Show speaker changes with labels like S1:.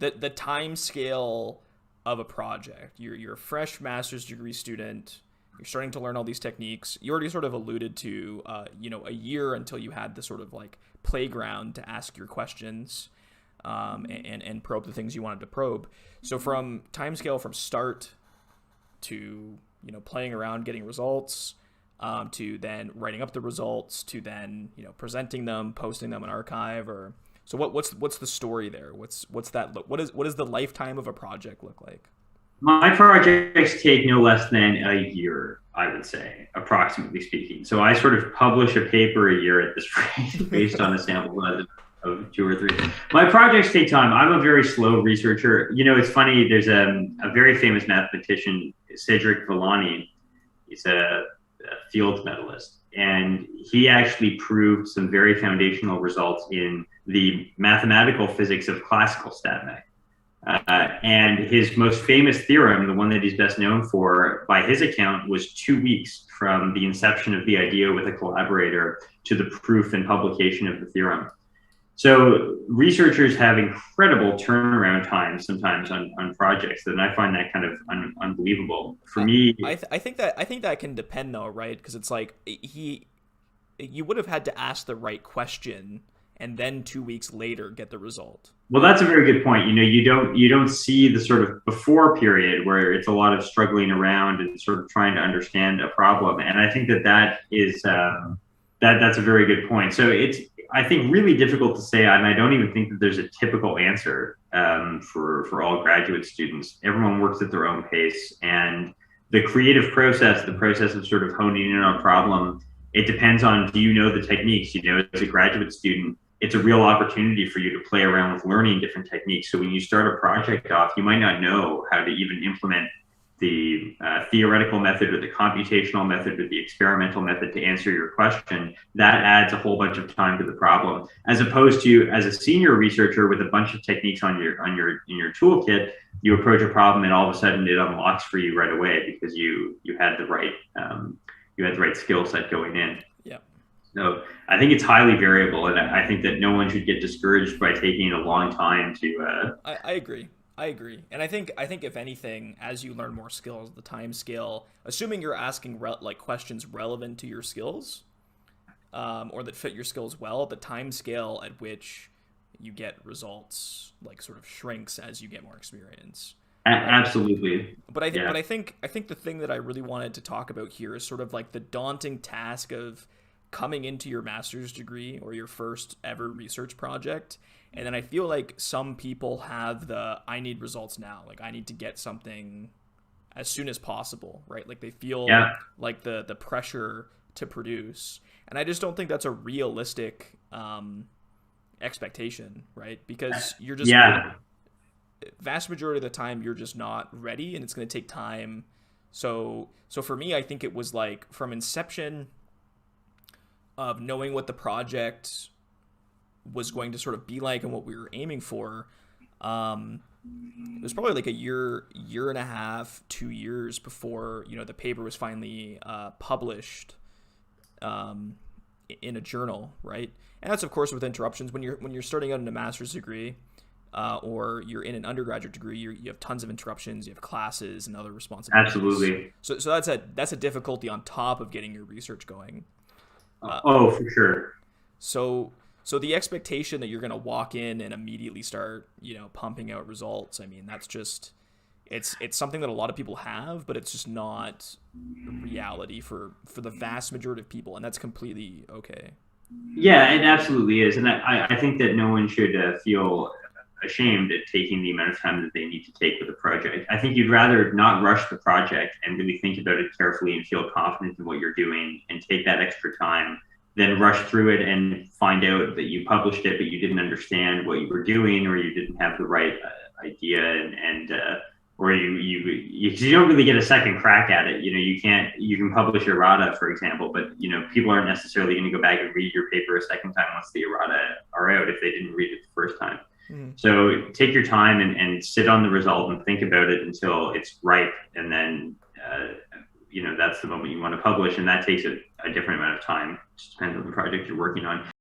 S1: the time scale of a project. You're a fresh master's degree student. You're starting to learn all these techniques. You already sort of alluded to, a year until you had the sort of like playground to ask your questions, and probe the things you wanted to probe. So from time scale from start to playing around, getting results, to then writing up the results, to then presenting them, posting them in archive, or so what's the story there? What's that look? What is the lifetime of a project look like?
S2: My projects take no less than a year, I would say, approximately speaking. So I sort of publish a paper a year at this rate based on a sample size of two or three. My projects take time. I'm a very slow researcher. It's funny. There's a very famous mathematician, Cedric Villani. He's a field medalist, and he actually proved some very foundational results in the mathematical physics of classical stat mech. And his most famous theorem, the one that he's best known for, by his account, was 2 weeks from the inception of the idea with a collaborator to the proof and publication of the theorem. So researchers have incredible turnaround times sometimes on projects, and I find that kind of unbelievable. For me,
S1: I think that can depend though, right? Because it's like you would have had to ask the right question and then 2 weeks later get the result.
S2: well, that's a very good point. You don't see the sort of before period where it's a lot of struggling around and sort of trying to understand a problem, and I think that is that's a very good point. So it's, I think, really difficult to say, and I don't even think that there's a typical answer for all graduate students. Everyone works at their own pace, and the creative process, the process of sort of honing in on a problem, it depends on, do you know the techniques? As a graduate student, it's a real opportunity for you to play around with learning different techniques. So when you start a project off, you might not know how to even implement the theoretical method or the computational method or the experimental method to answer your question. That adds a whole bunch of time to the problem, as opposed to, as a senior researcher with a bunch of techniques in your toolkit, you approach a problem and all of a sudden it unlocks for you right away because you had the right skill set going in.
S1: Yeah.
S2: So I think it's highly variable, and I think that no one should get discouraged by taking a long time to.
S1: I agree. I agree, and I think if anything, as you learn more skills, the time scale, assuming you're asking questions relevant to your skills, or that fit your skills well, the time scale at which you get results sort of shrinks as you get more experience.
S2: Absolutely.
S1: But I think,
S2: Yeah.
S1: I think the thing that I really wanted to talk about here is sort of like the daunting task of coming into your master's degree or your first ever research project. And then I feel like some people have I need results now. Like I need to get something as soon as possible, right? Like they feel
S2: Yeah.
S1: like the pressure to produce. And I just don't think that's a realistic expectation, right? Because you're just,
S2: Yeah.
S1: vast majority of the time you're just not ready and it's going to take time. So for me, I think it was like from inception of knowing what the project was going to sort of be like and what we were aiming for. It was probably like a year and a half, 2 years before the paper was finally published in a journal, right? And that's of course with interruptions when you're starting out in a master's degree, or you're in an undergraduate degree, you have tons of interruptions, you have classes and other responsibilities.
S2: Absolutely.
S1: So that's a difficulty on top of getting your research going.
S2: Oh, for sure.
S1: So the expectation that you're going to walk in and immediately start, pumping out results, I mean, that's just it's something that a lot of people have, but it's just not reality for the vast majority of people, and that's completely okay.
S2: Yeah, it absolutely is, and I think that no one should feel ashamed at taking the amount of time that they need to take with a project. I think you'd rather not rush the project and really think about it carefully and feel confident in what you're doing and take that extra time than rush through it and find out that you published it but you didn't understand what you were doing, or you didn't have the right idea, and or you don't really get a second crack at it. You can publish errata, for example, but people aren't necessarily going to go back and read your paper a second time once the errata are out if they didn't read it the first time.
S1: Mhm.
S2: So take your time and sit on the result and think about it until it's ripe, and then that's the moment you want to publish, and that takes a different amount of time. It just depends on the project you're working on.